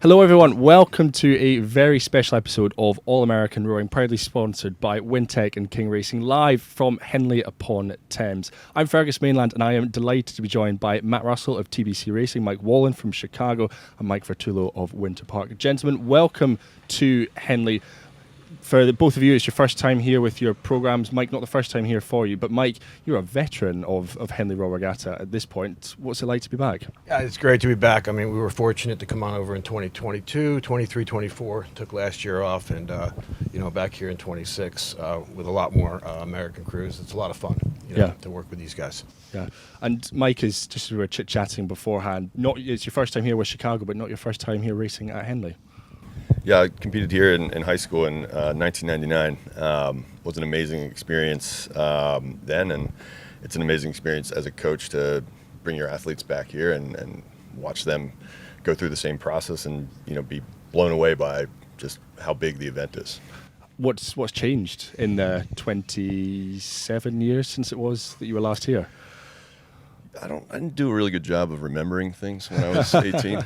Hello everyone, welcome to a very special episode of All American Rowing, proudly sponsored by WinTech and King Racing, live from Henley upon Thames. I'm Fergus Mainland and I am delighted to be joined by Matt Russell of TBC Racing, Mike Wallin from Chicago and Mike Vertullo of Winter Park. Gentlemen, welcome to Henley. For both of you, it's your first time here with your programmes. Mike, not the first time here for you, but Mike, you're a veteran of Henley Royal Regatta at this point. What's it like to be back? Yeah, it's great to be back. I mean, we were fortunate to come on over in 2022, 23, 24, took last year off, and, back here in 26 with a lot more American crews. It's a lot of fun, to work with these guys. Yeah, and Mike, is just as we were chit-chatting beforehand, it's your first time here with Chicago, but not your first time here racing at Henley. Yeah, I competed here in high school in 1999. Was an amazing experience then, and it's an amazing experience as a coach to bring your athletes back here and watch them go through the same process and be blown away by just how big the event is. What's changed in the 27 years since it was that you were last here? I didn't do a really good job of remembering things when I was 18,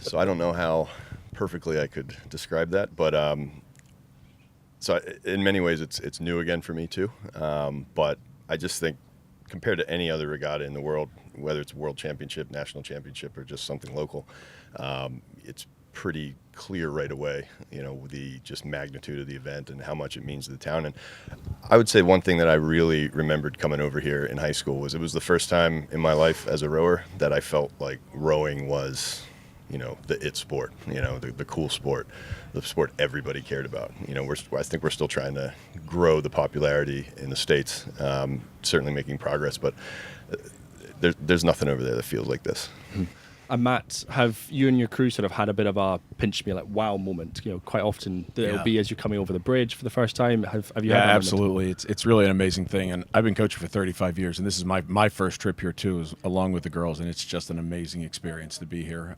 so I don't know how perfectly I could describe that, but so in many ways it's new again for me too, but I just think compared to any other regatta in the world, whether it's world championship, national championship, or just something local, it's pretty clear right away, the just magnitude of the event and how much it means to the town. And I would say one thing that I really remembered coming over here in high school was it was the first time in my life as a rower that I felt like rowing was the it sport, the cool sport, the sport everybody cared about. I think we're still trying to grow the popularity in the States, certainly making progress, but there's nothing over there that feels like this. And Matt, have you and your crew sort of had a bit of a pinch me, like wow moment? Quite often it'll be as you're coming over the bridge for the first time. Have you? Yeah, had that absolutely. It's really an amazing thing, and I've been coaching for 35 years, and this is my first trip here too, along with the girls, and it's just an amazing experience to be here.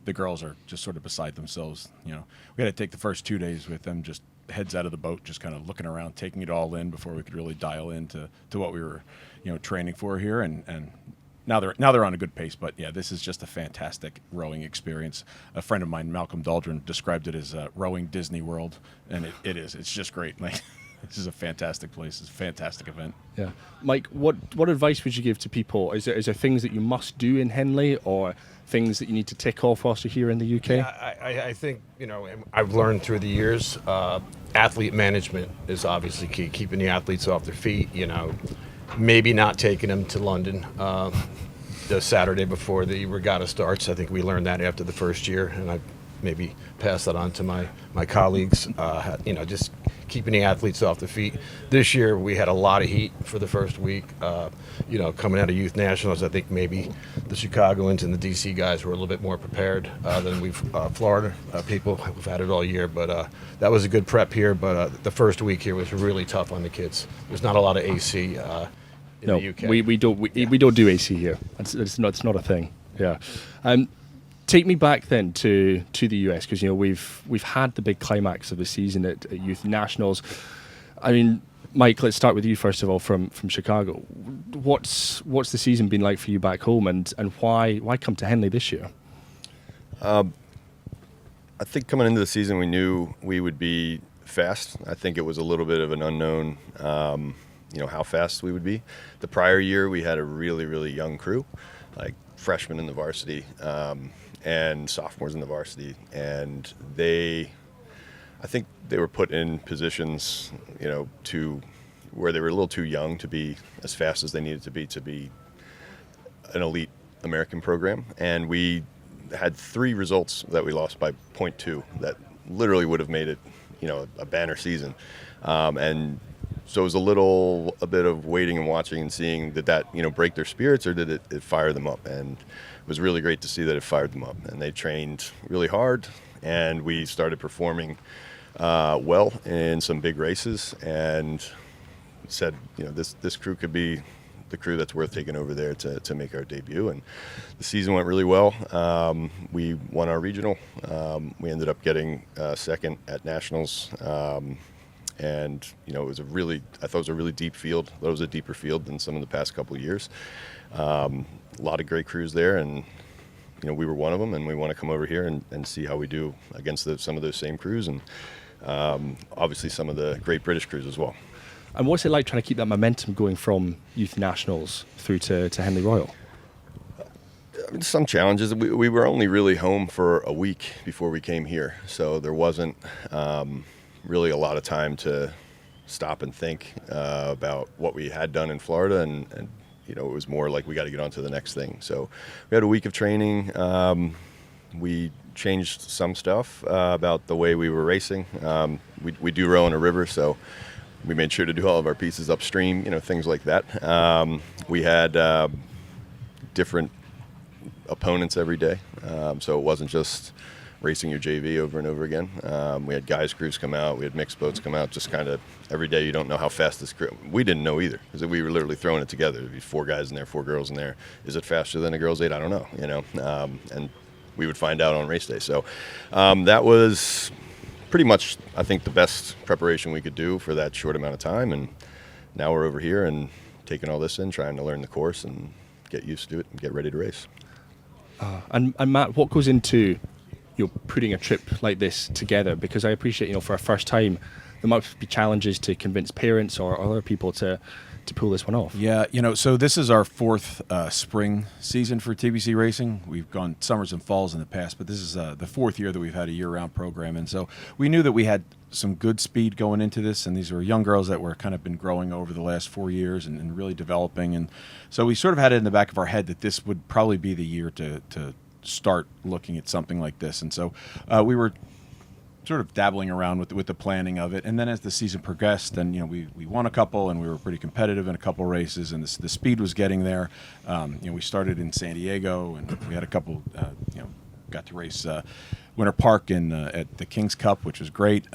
The girls are just sort of beside themselves. We had to take the first 2 days with them just heads out of the boat, just kind of looking around, taking it all in before we could really dial into what we were training for here, and now they're on a good pace. But yeah, this is just a fantastic rowing experience. A friend of mine, Malcolm Dahlgren, described it as rowing Disney World, and it is. It's just great. Like, this is a fantastic place. It's a fantastic event. Yeah, Mike, what advice would you give to people? Is there things that you must do in Henley, or things that you need to tick off whilst you're here in the UK? Yeah, I think I've learned through the years, athlete management is obviously key. Keeping the athletes off their feet. Maybe not taking them to London the Saturday before the regatta starts. I think we learned that after the first year, and I maybe pass that on to my colleagues. Just keeping the athletes off their feet. This year we had a lot of heat for the first week. Coming out of youth nationals, I think maybe the Chicagoans and the DC guys were a little bit more prepared than we've Florida people. We've had it all year, but that was a good prep here. But the first week here was really tough on the kids. There's not a lot of AC in the UK. we don't do AC here. It's not a thing. Yeah. Take me back then to the US, because we've had the big climax of the season at youth nationals. I mean, Mike, let's start with you first of all from Chicago. What's the season been like for you back home, and why come to Henley this year? I think coming into the season we knew we would be fast. I think it was a little bit of an unknown, how fast we would be. The prior year we had a really, really young crew, like freshmen in the varsity, and sophomores in the varsity, and I think they were put in positions, to where they were a little too young to be as fast as they needed to be an elite American program. And we had 3 results that we lost by 0.2 that literally would have made it, a banner season. And so it was a bit of waiting and watching and seeing, did that, break their spirits, or did it fire them up? And it was really great to see that it fired them up. And they trained really hard, and we started performing well in some big races, and said, this crew could be the crew that's worth taking over there to make our debut. And the season went really well. We won our regional. We ended up getting second at nationals. And it was I thought it was a really deep field. I thought it was a deeper field than some of the past couple of years. A lot of great crews there, and we were one of them, and we want to come over here and see how we do against some of those same crews, and obviously some of the great British crews as well. And what's it like trying to keep that momentum going from youth nationals through to Henley Royal? Some challenges. We were only really home for a week before we came here, so there wasn't really a lot of time to stop and think about what we had done in Florida, and it was more like we got to get on to the next thing. So we had a week of training. We changed some stuff about the way we were racing. We do row in a river, so we made sure to do all of our pieces upstream, things like that. We had different opponents every day, so it wasn't just racing your JV over and over again. We had guys crews come out, we had mixed boats come out, just kind of every day. You don't know how fast this crew. We didn't know either, because we were literally throwing it together. There'd be 4 guys in there, 4 girls in there. Is it faster than a girls' 8? I don't know, and we would find out on race day. So that was pretty much, I think, the best preparation we could do for that short amount of time. And now we're over here and taking all this in, trying to learn the course and get used to it and get ready to race. And Matt, what goes into putting a trip like this together? Because I appreciate, for a first time, there might be challenges to convince parents or other people to pull this one off. Yeah, so this is our 4th spring season for TBC Racing. We've gone summers and falls in the past, but this is the 4th year that we've had a year-round program. And so we knew that we had some good speed going into this, and these were young girls that were kind of been growing over the last 4 years and really developing. And so we sort of had it in the back of our head that this would probably be the year to start looking at something like this. And so we were sort of dabbling around with the planning of it, and then as the season progressed, then we won a couple, and we were pretty competitive in a couple races, and the speed was getting there. We started in San Diego, and we had a couple. Got to race Winter Park at the King's Cup, which was great,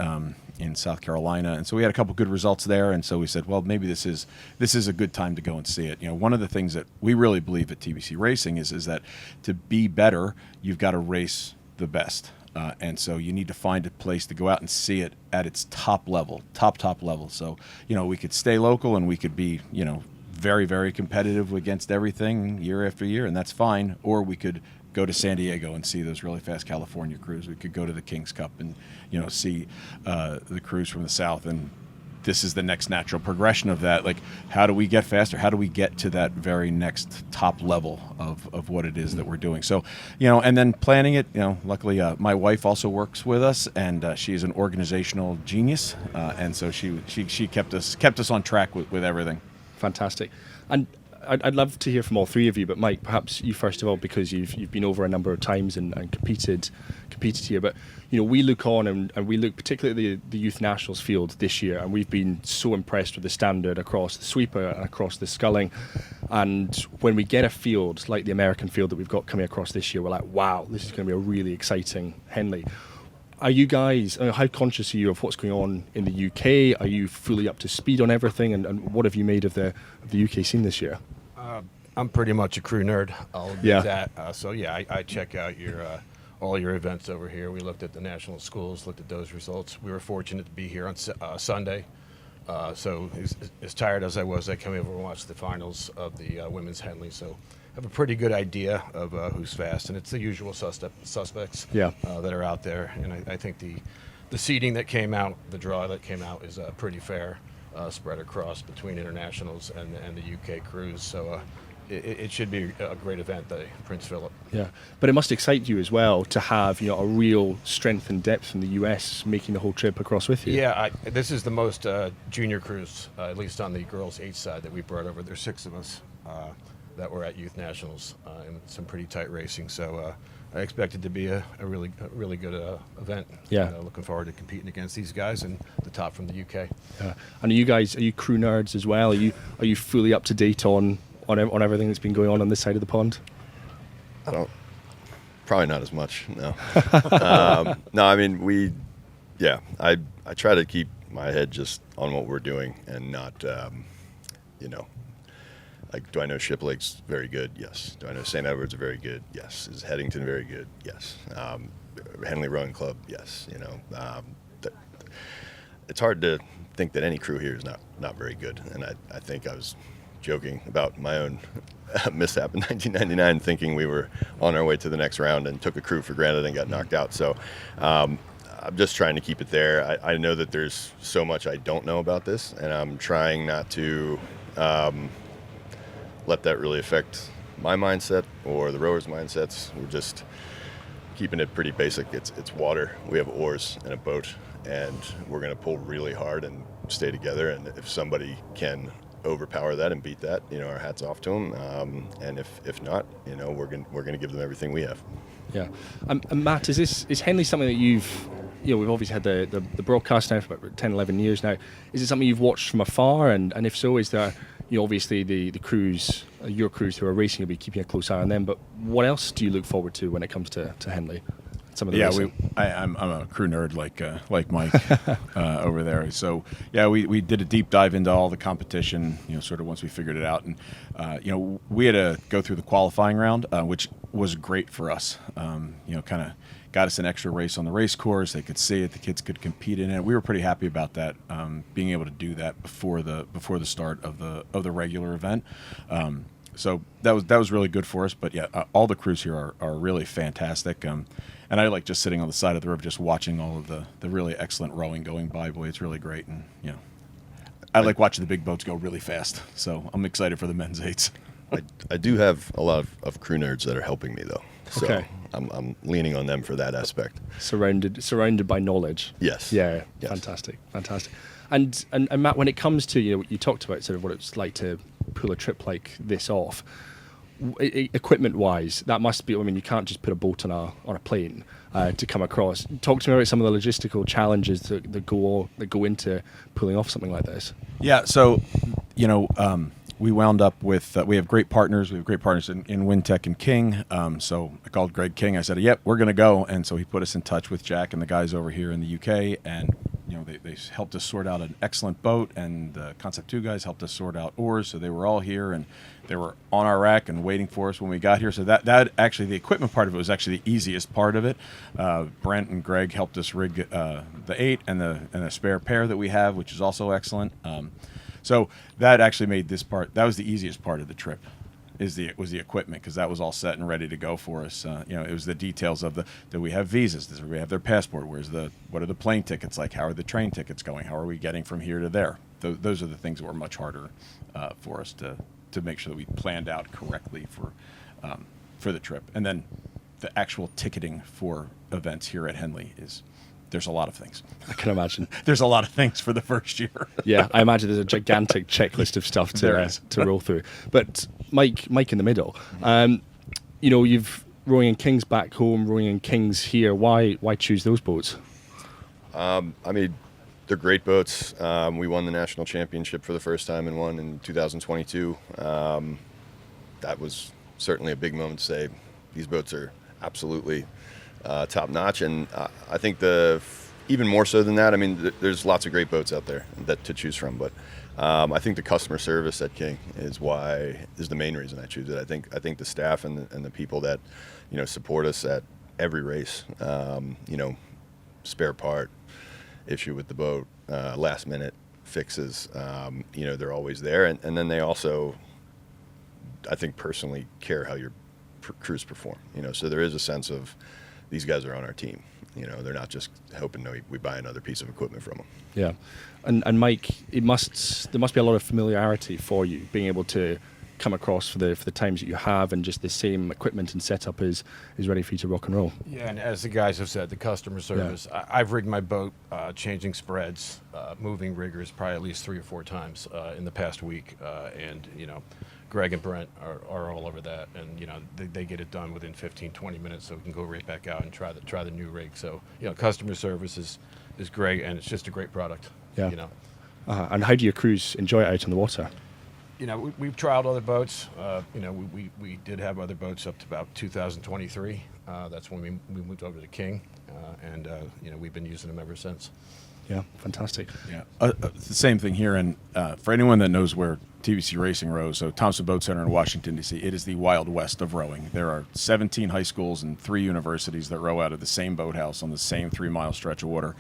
in South Carolina, and so we had a couple good results there. And so we said, well, maybe this is a good time to go and see it. One of the things that we really believe at TBC Racing is that to be better, you've got to race the best. And so you need to find a place to go out and see it at its top level. So, we could stay local and we could be, very, very competitive against everything year after year, and that's fine. Or we could go to San Diego and see those really fast California crews. We could go to the King's Cup and, see the crews from the South. And this is the next natural progression of that. Like, how do we get faster? How do we get to that very next top level of what it is that we're doing? So, and then planning it, luckily my wife also works with us, and she's an organizational genius. And so she kept us on track with everything. Fantastic. And I'd love to hear from all 3 of you, but Mike, perhaps you first of all, because you've been over a number of times and competed here. But we look on and we look particularly at the youth nationals field this year, and we've been so impressed with the standard across the sweeper and across the sculling. And when we get a field like the American field that we've got coming across this year, we're like, wow, this is going to be a really exciting Henley. Are you guys, how conscious are you of what's going on in the UK? Are you fully up to speed on everything? And what have you made of the UK scene this year? I'm pretty much a crew nerd. I'll admit that. I check out all your events over here. We looked at the national schools, looked at those results. We were fortunate to be here on Sunday. So as tired as I was, I came over and watched the finals of the women's Henley. So I have a pretty good idea of who's fast, and it's the usual suspects that are out there. And I think the seeding that came out, the draw that came out, is pretty fair, spread across between internationals and the UK crews. So it should be a great event, the Prince Philip. Yeah, but it must excite you as well to have a real strength and depth from the US making the whole trip across with you. Yeah, this is the most junior crews, at least on the girls' 8 side, that we brought over. There's 6 of us that were at youth nationals and some pretty tight racing. So I expect it to be a really good event. Yeah, looking forward to competing against these guys and the top from the UK. And are you crew nerds as well? Are you fully up to date on everything that's been going on this side of the pond? Probably not as much, no. No, I mean, I try to keep my head just on what we're doing and not, like, do I know Ship Lake's very good? Yes. Do I know St. Edward's very good? Yes. Is Headington very good? Yes. Henley Rowing Club? Yes. It's hard to think that any crew here is not very good, and I think I was joking about my own mishap in 1999, thinking we were on our way to the next round and took a crew for granted and got knocked out. So I'm just trying to keep it there. I know that there's so much I don't know about this, and I'm trying not to let that really affect my mindset or the rowers' mindsets. We're just keeping it pretty basic. It's water. We have oars and a boat, and we're going to pull really hard and stay together. And if somebody can overpower that and beat that, our hats off to them. And if not, we're going to give them everything we have. Yeah. And Matt, is Henley something that we've obviously had the broadcast now for about 10, 11 years now. Is it something you've watched from afar? And if so, is there, obviously the crews, your crews who are racing, will be keeping a close eye on them. But what else do you look forward to when it comes to Henley? Some of the racing? I'm a crew nerd like Mike over there. So we did a deep dive into all the competition. Sort of once we figured it out, and we had to go through the qualifying round, which was great for us. Kind of got us an extra race on the race course. They could see it. The kids could compete in it. We were pretty happy about that, being able to do that before the start of the regular event. So that was really good for us. But all the crews here are really fantastic. And I like just sitting on the side of the river, just watching all of the really excellent rowing going by. Boy, it's really great. And I like watching the big boats go really fast. So I'm excited for the men's eights. I do have a lot of crew nerds that are helping me, though. So okay. I'm leaning on them for that aspect. Surrounded by knowledge. Yes. Yeah. Yes. Fantastic. And Matt, when it comes to you talked about sort of what it's like to pull a trip like this off. Equipment wise, that must be. I mean, you can't just put a boat on a plane to come across. Talk to me about some of the logistical challenges that go into pulling off something like this. Yeah. So, we wound up with we have great partners. We have great partners in WinTech and King. So I called Greg King. I said, "Yep, we're going to go." And so he put us in touch with Jack and the guys over here in the UK, and they helped us sort out an excellent boat, and the Concept 2 guys helped us sort out oars. So they were all here, and they were on our rack and waiting for us when we got here. So that actually, the equipment part of it was actually the easiest part of it. Brent and Greg helped us rig the 8 and the spare pair that we have, which is also excellent. So that actually made this part. That was the easiest part of the trip. Was the equipment, because that was all set and ready to go for us. It was the details of do we have visas? Do we have their passport? What are the plane tickets like? How are the train tickets going? How are we getting from here to there? Those are the things that were much harder for us to make sure that we planned out correctly for the trip. And then the actual ticketing for events here at Henley there's a lot of things. I can imagine. There's a lot of things for the first year. Yeah, I imagine there's a gigantic checklist of stuff to roll through. But Mike in the middle, you've rowing in Kings back home, rowing in Kings here. Why choose those boats? They're great boats. We won the national championship for the first time in 2022. That was certainly a big moment to say these boats are absolutely top notch, and I think even more so than that. There's lots of great boats out there to choose from, but I think the customer service at King is the main reason I choose it. I think the staff and the people that support us at every race, spare part issue with the boat, last minute fixes, they're always there, and then they also, I think, personally care how your crews perform. So there is a sense of these guys are on our team. They're not just hoping we buy another piece of equipment from them. Yeah. And Mike, there must be a lot of familiarity for you being able to come across for the times that you have, and just the same equipment and setup is ready for you to rock and roll. Yeah, and as the guys have said, the customer service. Yeah. I've rigged my boat, changing spreads, moving riggers probably at least 3 or 4 times in the past week, and Greg and Brent are all over that, and they get it done within 15-20 minutes, so we can go right back out and try the new rig. So customer service is great, and it's just a great product. Yeah. And how do your crews enjoy it out on the water? We've trialed other boats. We did have other boats up to about 2023. That's when we moved over to King, and we've been using them ever since. Yeah, fantastic. Yeah, the same thing here. And for anyone that knows where TBC Racing rows, so Thompson Boat Center in Washington, D.C. It is the Wild West of rowing. There are 17 high schools and 3 universities that row out of the same boathouse on the same 3-mile stretch of water,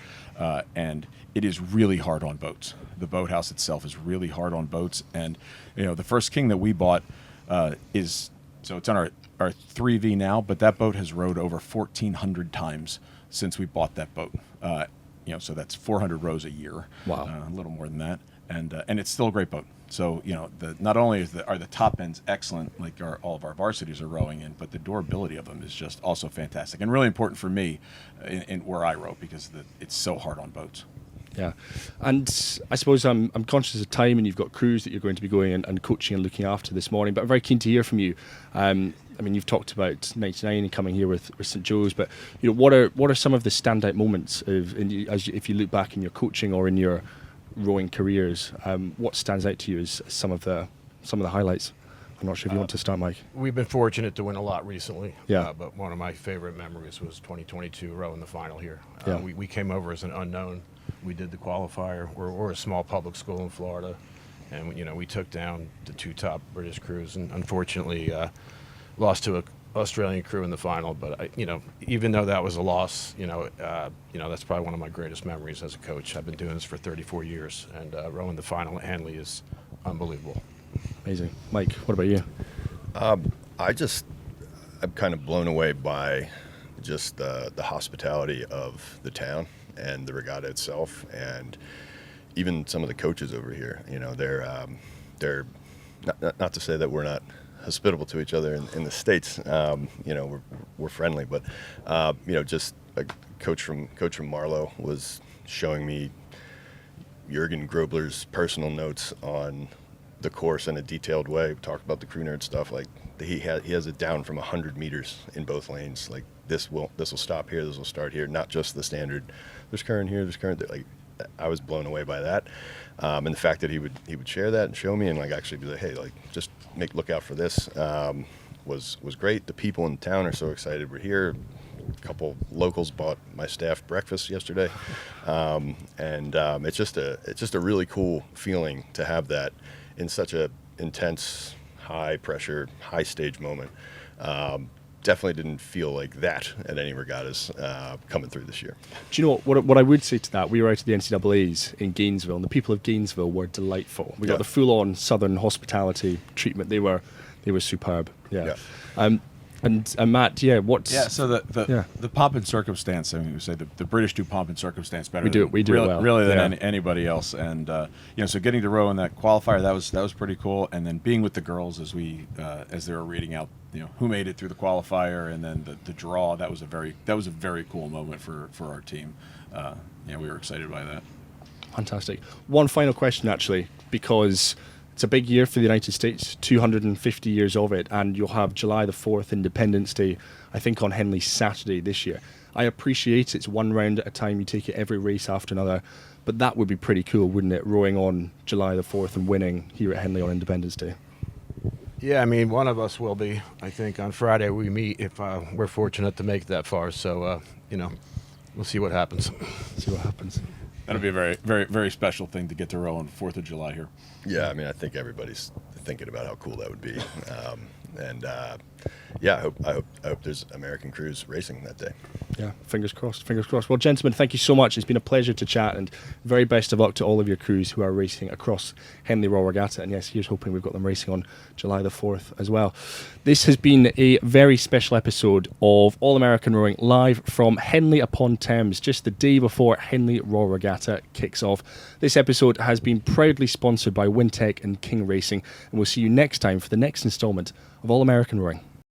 and it is really hard on boats. The boathouse itself is really hard on boats, and the first King that we bought it's on our 3V now, but that boat has rowed over 1,400 times since we bought that boat. So that's 400 rows a year. Wow. A little more than that, and it's still a great boat. So not only are the top ends excellent, like all of our varsities are rowing in, but the durability of them is just also fantastic and really important for me in where I row, because it's so hard on boats. Yeah, and I suppose I'm conscious of time, and you've got crews that you're going to be going and coaching and looking after this morning. But I'm very keen to hear from you. You've talked about 99 and coming here with St. Joe's, but what are some of the standout moments if you look back in your coaching or in your rowing careers? What stands out to you as some of the highlights? I'm not sure if you want to start, Mike. We've been fortunate to win a lot recently. Yeah. But one of my favorite memories was 2022 rowing the final here. Yeah. We came over as an unknown. We did the qualifier. We're a small public school in Florida, and we took down the 2 top British crews, and unfortunately lost to an Australian crew in the final. But even though that was a loss, that's probably one of my greatest memories as a coach. I've been doing this for 34 years, and rowing the final at Henley is unbelievable. Amazing. Mike, what about you? I'm kind of blown away by just the hospitality of the town and the regatta itself, and even some of the coaches over here. They're not to say that we're not hospitable to each other in the States. We're friendly, but just a coach from Marlow was showing me Jürgen Grobler's personal notes on the course in a detailed way. We talked about the crew nerd stuff. Like he has it down from 100 meters in both lanes. Like this will stop here, this will start here. Not just the standard. There's current here, there's current there. Like I was blown away by that, and the fact that he would share that and show me, and actually be like, hey, just look out for this. Was great. The people in town are so excited we're here. A couple locals bought my staff breakfast yesterday, and it's just a really cool feeling to have that in such a intense, high pressure, high stage moment. Definitely didn't feel like that at any regattas coming through this year. Do you know what I would say to that? We were out at the NCAAs in Gainesville, and the people of Gainesville were delightful. We got the full-on Southern hospitality treatment. They were superb. Yeah. And Matt, so the pomp and circumstance. We say the British do pomp and circumstance better. We do it well, really than anybody else. And so getting to row in that qualifier, that was pretty cool. And then being with the girls as they were reading out, who made it through the qualifier, and then the draw. That was a very cool moment for our team. We were excited by that. Fantastic. One final question, actually, because it's a big year for the United States, 250 years of it, and you'll have July the 4th, Independence Day, I think on Henley Saturday this year. I appreciate it's one round at a time, you take it every race after another, but that would be pretty cool, wouldn't it, rowing on July the 4th and winning here at Henley on Independence Day? Yeah, one of us will be. I think on Friday we meet if we're fortunate to make it that far, so, we'll see what happens. That'll be a very, very, very special thing to get to row on 4th of July here. Yeah, I think everybody's thinking about how cool that would be, I hope there's American crews racing that day. Yeah, fingers crossed. Well, gentlemen, thank you so much. It's been a pleasure to chat, and very best of luck to all of your crews who are racing across Henley Royal Regatta. And yes, here's hoping we've got them racing on July the 4th as well. This has been a very special episode of All American Rowing live from Henley upon Thames, just the day before Henley Royal Regatta kicks off. This episode has been proudly sponsored by WinTech and King Racing, and we'll see you next time for the next instalment of All American Rowing.